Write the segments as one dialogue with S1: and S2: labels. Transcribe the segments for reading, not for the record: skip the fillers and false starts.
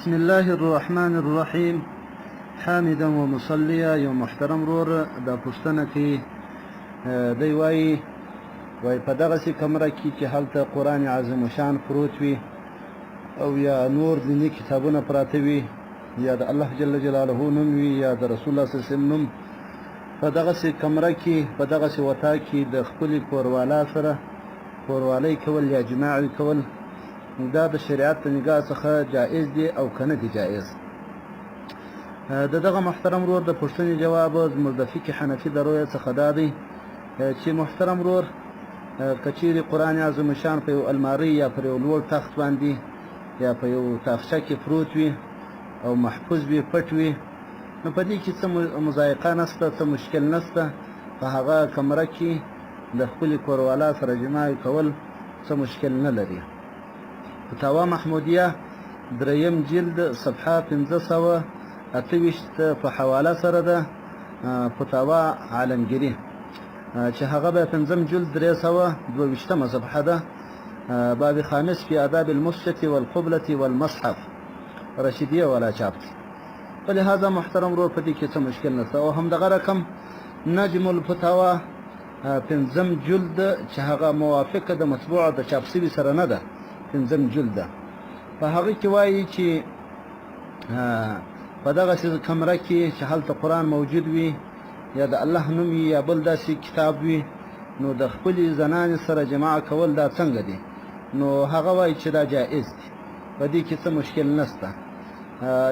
S1: بسم الله الرحمن الرحيم حامدا ومصليا يوم محترم رور دا پوښتنه کوي دی وایي په دغسې کمره کې چې هلته قرآن عظیم شان پروت وي او یا نور دیني کتابونه پراته وي یا د الله جل جلاله نوم وي یا د رسول الله صلی الله علیه وسلم نوم په دغسې کمره کې په دغسې وطا کې د خپلې کوروالا سره کوروالی کول یا جماع کول دا د شریعت د نگاه څخه جائز دی او که نه دی جائز. د دغه محترم رور د پوښتنې جواب زموږ د فقه حنفي د رویه څخه دا دی چې محترم رور که چیرې قرآن عظیم شان په یو المارۍ یا پر یو لوړ تخت باندې یا په یو تاخچه کې پروت وي او محفوظ وي پټ وي نو په دې کې څه مضایقه نشته څه مشکل نشته. په هغه کمره کې د خپلې کوروالا سره جماع کول څه مشکل نه لري. فتاوا محمودیه دریم جلد صفحه 528 په حواله سره ده فتاوا عالمگیری چې هغه به پنځم جلد 322 صفحه ده باب خامس في آداب المسجد والقبلة والمصحف رشیدیه ولا چاپ. ولهذا محترم رور په دې کې څه مشکل نشته. او همدغه رقم نجم الفتاوا پنځم جلد چې هغه موافقه د مطبوعه د چاپ شوي سره نه ده پنځم جلد ده په هغه کې وایي چې په دغسې کمره کې چې هلته قرآن موجود وي یا د الله نوم وي یا بل داسې کتاب وي نو د خپلې زنانې سره جماع کول دا څنګه دی؟ نو هغه وایي چې دا جائز دی په دې کې څه مشکل نشته.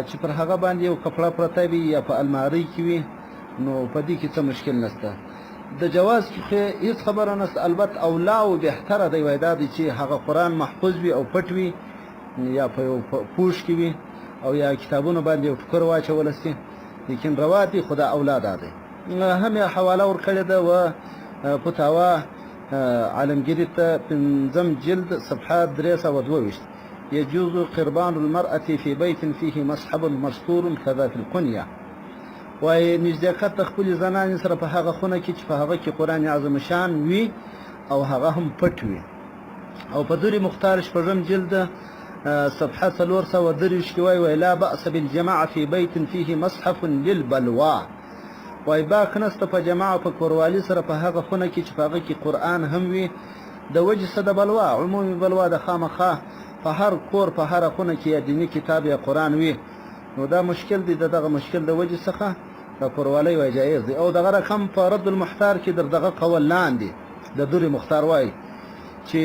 S1: چې پر هغه باندې یو کپړه پرته وي یا په المارۍ کې وي نو په دې کې څه مشکل نشته. د جواز کې هیڅ خبره نشته. البته اولا او بهتره دی وایي دا دی چې هغه قرآن محفوظ وي او پټ وي یا په یو پوښ کې وي او یا کتابونو باندې یو ټوکر واچولی سي لیکن روا دی خو دا اولا دا دی. هم یې حواله ورکړې ده و فتاوا عالمگیري ته پنځم جلد صفحه 322 يجوز قربان المرأة في بيت فيه مصحف مستور كذا في القنية. وایي نږدېکت د خپلې زنانې سره په هغه خونه کې چې په هغه کې قرآن عظیم شان وي او هغه هم پټ وي. او په دوري مختار شپږم جلد صفحه 423 کې وایي لا بأس بالجماع في بيت فيه مصحف للبلوى. وایي باک نشته په جماع په کوروالي سره په هغه خونه کې چې په هغه کې قرآن هم وي د وجې څه د بلوا عمومي بلوا د خامخا په هر کور په هره خونه کې یا دیني کتاب یا قرآن وي نو دا مشکل دی. دغه مشکل د وجې څخه د کوروالی وایي جایز دی. او دغه رقم په رد المحتار کې دغه قول لاندې د دوري مختار وایي چې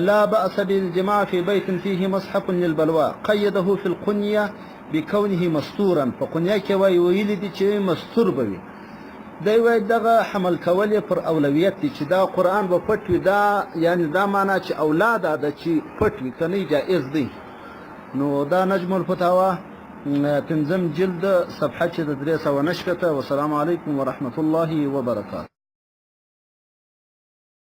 S1: لا بأس بالجماع في بيت فيه مصحف للبلوى قيده في القنية بكونه مستورا. په قنیه کې وایي ویلي دي چې مستور به وي. دی وایي دغه حمل کول یې پر اولویت دی چې دا قرآن به پټ وي. دا یعنې دا معنا چې اولاد ده چې پټ وي که نه جایز دی. نو دا نجم الفتاوا پنځم جلد صفحه چې د 390. والسلام علیکم ورحمة الله وبرکاته.